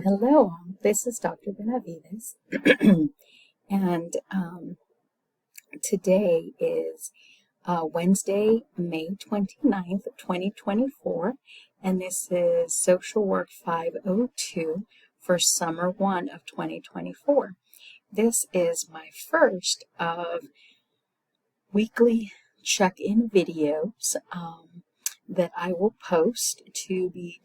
Hello, this is Dr. Benavides, and today is Wednesday, May 29th, 2024, and this is Social Work 502 for Summer 1 of 2024. This is my first of weekly check-in videos that I will post to be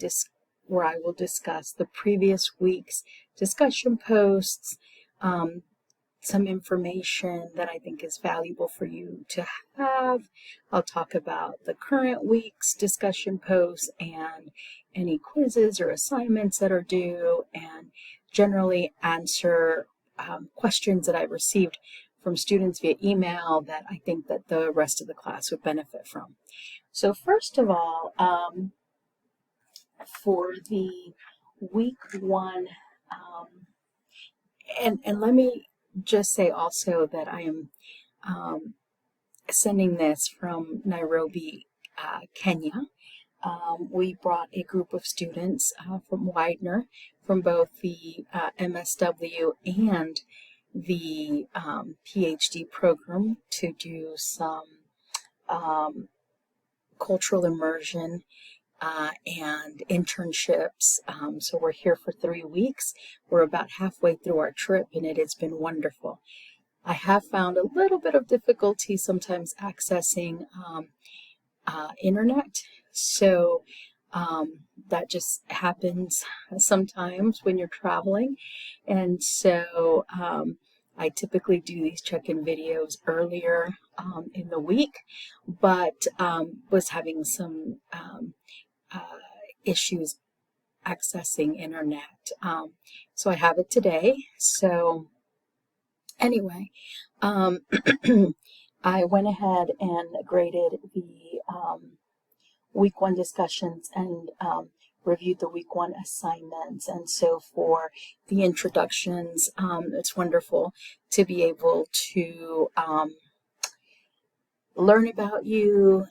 where I will discuss the previous week's discussion posts, some information that I think is valuable for you to have. I'll talk about the current week's discussion posts and any quizzes or assignments that are due, and generally answer questions that I've received from students via email that I think that the rest of the class would benefit from. So first of all, for the week one, and let me just say also that I am sending this from Nairobi, Kenya. We brought a group of students from Widener, from both the MSW and the PhD program, to do some cultural immersion and internships. So we're here for 3 weeks. We're about halfway through our trip, and it has been wonderful. I have found a little bit of difficulty sometimes accessing internet, so that just happens sometimes when you're traveling, and so I typically do these check-in videos earlier in the week, but was having some issues accessing internet. So I have it today. So anyway, I went ahead and graded the week one discussions and reviewed the week one assignments. And so for the introductions, it's wonderful to be able to learn about you,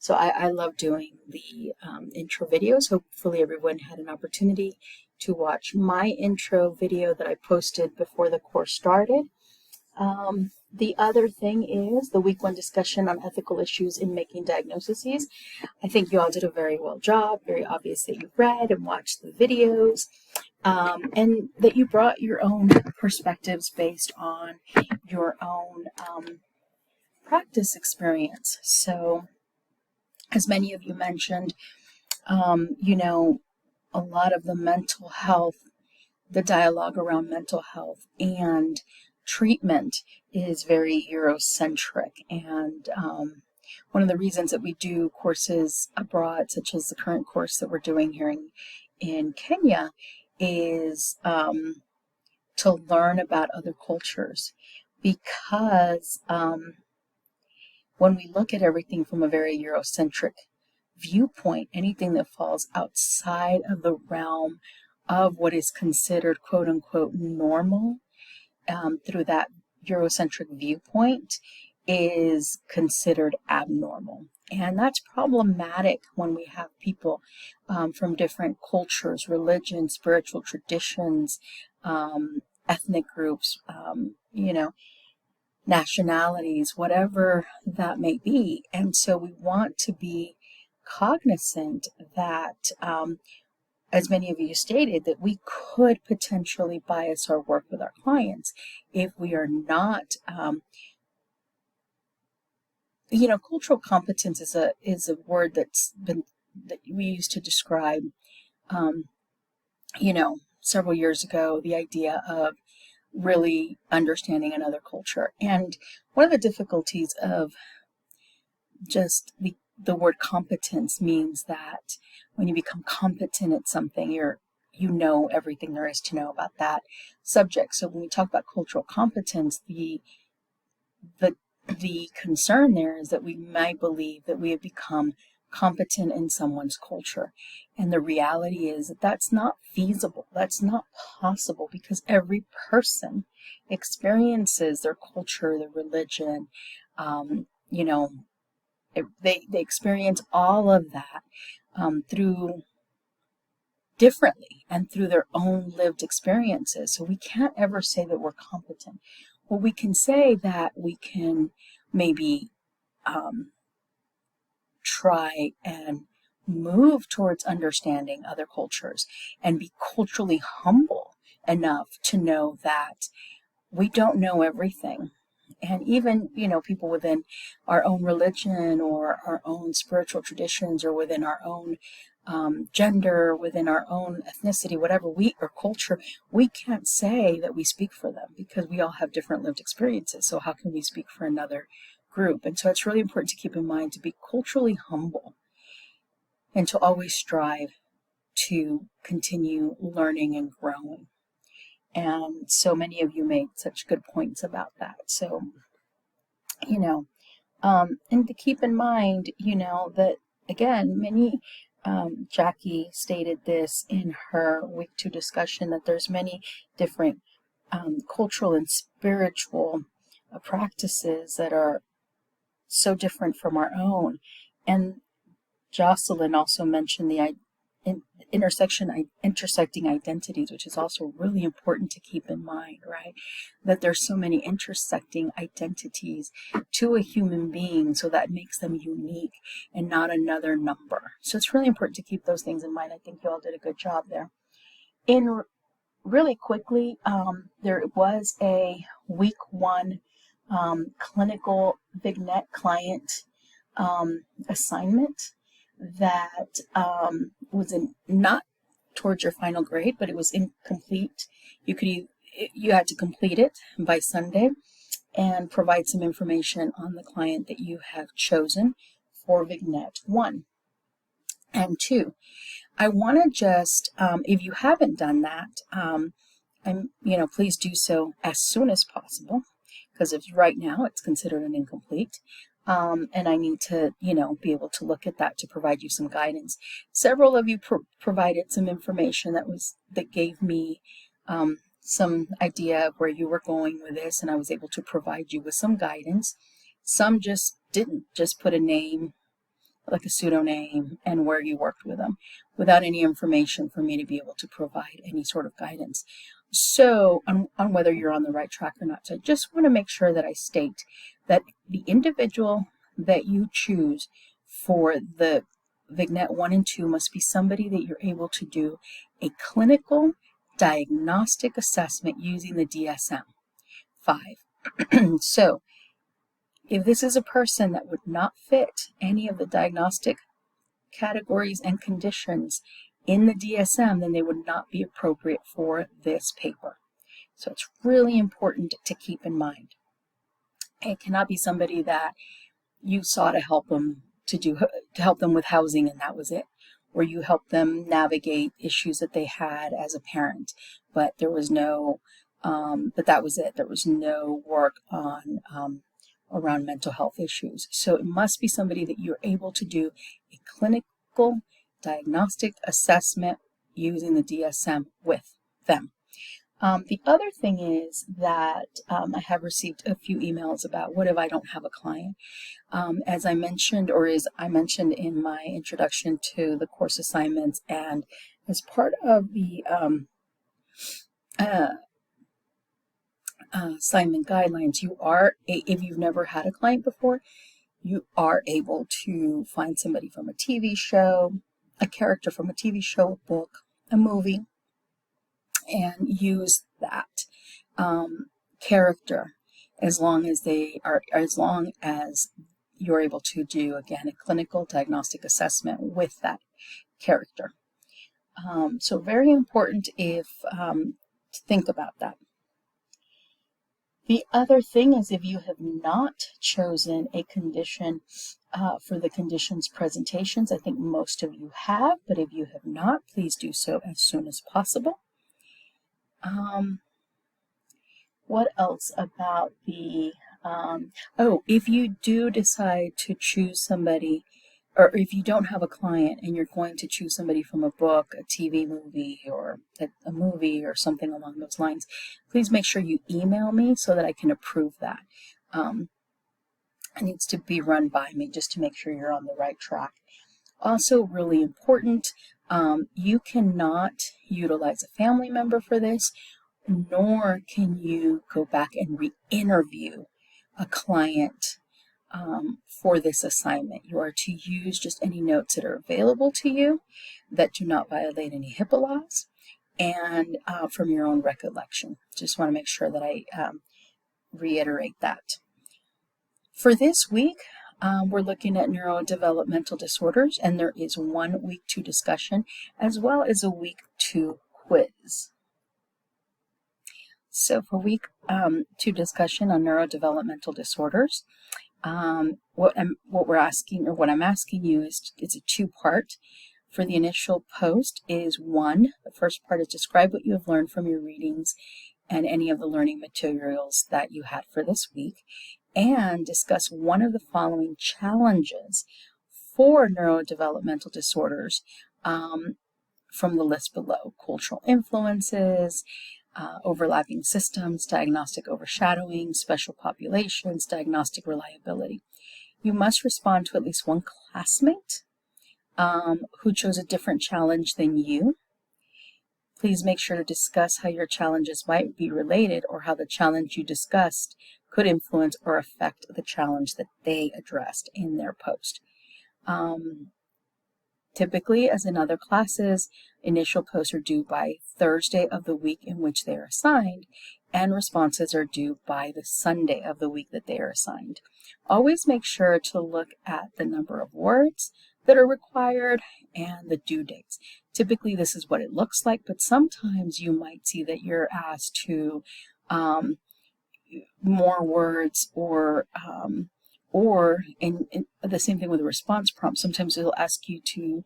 so I love doing the intro videos. Hopefully everyone had an opportunity to watch my intro video that I posted before the course started. The other thing is the week one discussion on ethical issues in making diagnoses. I think you all did a very well job. Very obvious that you read and watched the videos, and that you brought your own perspectives based on your own practice experience. So, as many of you mentioned, a lot of the mental health, the dialogue around mental health and treatment is very Eurocentric. And one of the reasons that we do courses abroad, such as the current course that we're doing here in Kenya, is to learn about other cultures. Because when we look at everything from a very Eurocentric viewpoint, anything that falls outside of the realm of what is considered quote unquote normal through that Eurocentric viewpoint is considered abnormal. And that's problematic when we have people from different cultures, religions, spiritual traditions, ethnic groups, nationalities, whatever that may be. And so we want to be cognizant that, as many of you stated, that we could potentially bias our work with our clients if we are not, cultural competence is a word that we used to describe, several years ago, the idea of really understanding another culture. And one of the difficulties of just the word competence means that when you become competent at something, you know everything there is to know about that subject. So when we talk about cultural competence, the concern there is that we might believe that we have become competent in someone's culture. And the reality is that that's not feasible. That's not possible, because every person experiences their culture, their religion, they experience all of that through differently and through their own lived experiences. So we can't ever say that we're competent. Well, we can say that we can maybe try and move towards understanding other cultures and be culturally humble enough to know that we don't know everything. And even, people within our own religion or our own spiritual traditions or within our own gender, within our own ethnicity, whatever or culture, we can't say that we speak for them because we all have different lived experiences. So how can we speak for another group? And so it's really important to keep in mind to be culturally humble and to always strive to continue learning and growing. And so many of you made such good points about that. So, and to keep in mind, that again, Jackie stated this in her week 2 discussion, that there's many different cultural and spiritual practices that are so different from our own. And Jocelyn also mentioned the intersecting identities, which is also really important to keep in mind, right? That there's so many intersecting identities to a human being, so that makes them unique and not another number. So it's really important to keep those things in mind. I think you all did a good job there. Really quickly, there was a week 1 clinical Vignette client assignment that was not towards your final grade, but it was incomplete. You had to complete it by Sunday and provide some information on the client that you have chosen for Vignette 1 and 2. I want to just, if you haven't done that, please do so as soon as possible, because if right now it's considered an incomplete. And I need to, be able to look at that to provide you some guidance. Several of you provided some information that gave me some idea of where you were going with this, and I was able to provide you with some guidance. Some just didn't, just put a name, like a pseudonym, and where you worked with them, without any information for me to be able to provide any sort of guidance. So on whether you're on the right track or not. So I just want to make sure that I state that the individual that you choose for the Vignette 1 and 2 must be somebody that you're able to do a clinical diagnostic assessment using the DSM-5. So if this is a person that would not fit any of the diagnostic categories and conditions in the DSM, then they would not be appropriate for this paper. So it's really important to keep in mind. It cannot be somebody that you saw to help them with housing and that was it, or you helped them navigate issues that they had as a parent, but there was no, but that was it. There was no work on around mental health issues. So it must be somebody that you're able to do a clinical diagnostic assessment using the DSM with them. The other thing is that I have received a few emails about what if I don't have a client. As I mentioned, I mentioned in my introduction to the course assignments, and as part of the assignment guidelines, if you've never had a client before, you are able to find somebody from a TV show, a character from a TV show, a book, a movie, and use that character as long as you're able to do, again, a clinical diagnostic assessment with that character. So very important to think about that. The other thing is, if you have not chosen a condition for the conditions presentations, I think most of you have, but if you have not, please do so as soon as possible. What else about the, if you do decide to choose somebody, or if you don't have a client and you're going to choose somebody from a book, a TV movie, or a movie or something along those lines, please make sure you email me so that I can approve that. It needs to be run by me just to make sure you're on the right track. Also really important, You cannot utilize a family member for this, nor can you go back and re-interview a client for this assignment. You are to use just any notes that are available to you that do not violate any HIPAA laws, and from your own recollection. Just want to make sure that I reiterate that. For this week, we're looking at neurodevelopmental disorders, and there is one week 2 discussion as well as a week 2 quiz. So for week 2 discussion on neurodevelopmental disorders, what I'm asking you is, it's a 2-part. For the initial post is 1. The first part is describe what you have learned from your readings and any of the learning materials that you had for this week, and discuss one of the following challenges for neurodevelopmental disorders from the list below: cultural influences, overlapping systems, diagnostic overshadowing, special populations, diagnostic reliability. You must respond to at least one classmate who chose a different challenge than you. Please make sure to discuss how your challenges might be related, or how the challenge you discussed could influence or affect the challenge that they addressed in their post. Typically, as in other classes, initial posts are due by Thursday of the week in which they are assigned, and responses are due by the Sunday of the week that they are assigned. Always make sure to look at the number of words that are required and the due dates. Typically, this is what it looks like, but sometimes you might see that you're asked to more words, or in the same thing with a response prompt. Sometimes it'll ask you to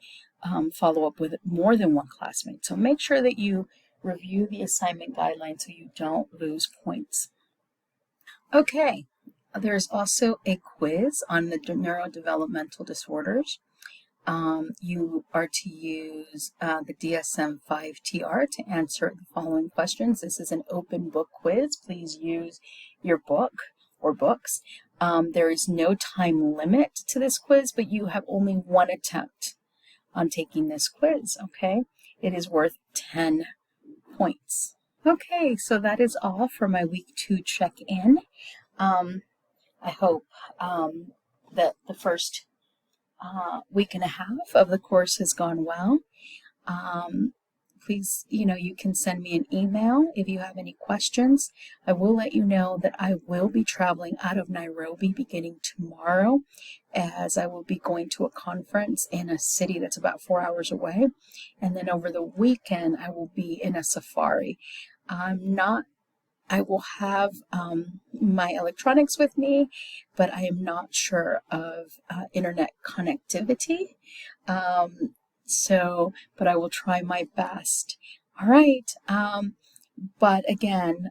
follow up with more than one classmate. So make sure that you review the assignment guidelines so you don't lose points. Okay, there's also a quiz on the neurodevelopmental disorders. You are to use the DSM-5 to answer the following questions. This is an open book quiz. Please use your book or books. There is no time limit to this quiz, but you have only one attempt on taking this quiz, okay? It is worth 10 points. Okay, so that is all for my week 2 check-in. I hope that the first week and a half of the course has gone well. Please, you can send me an email if you have any questions. I will let you know that I will be traveling out of Nairobi beginning tomorrow, as I will be going to a conference in a city that's about 4 hours away. And then over the weekend, I will be in a safari. I will have my electronics with me, but I am not sure of internet connectivity. But I will try my best. All right. But again,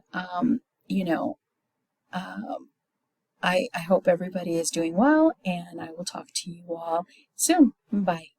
I hope everybody is doing well, and I will talk to you all soon. Bye.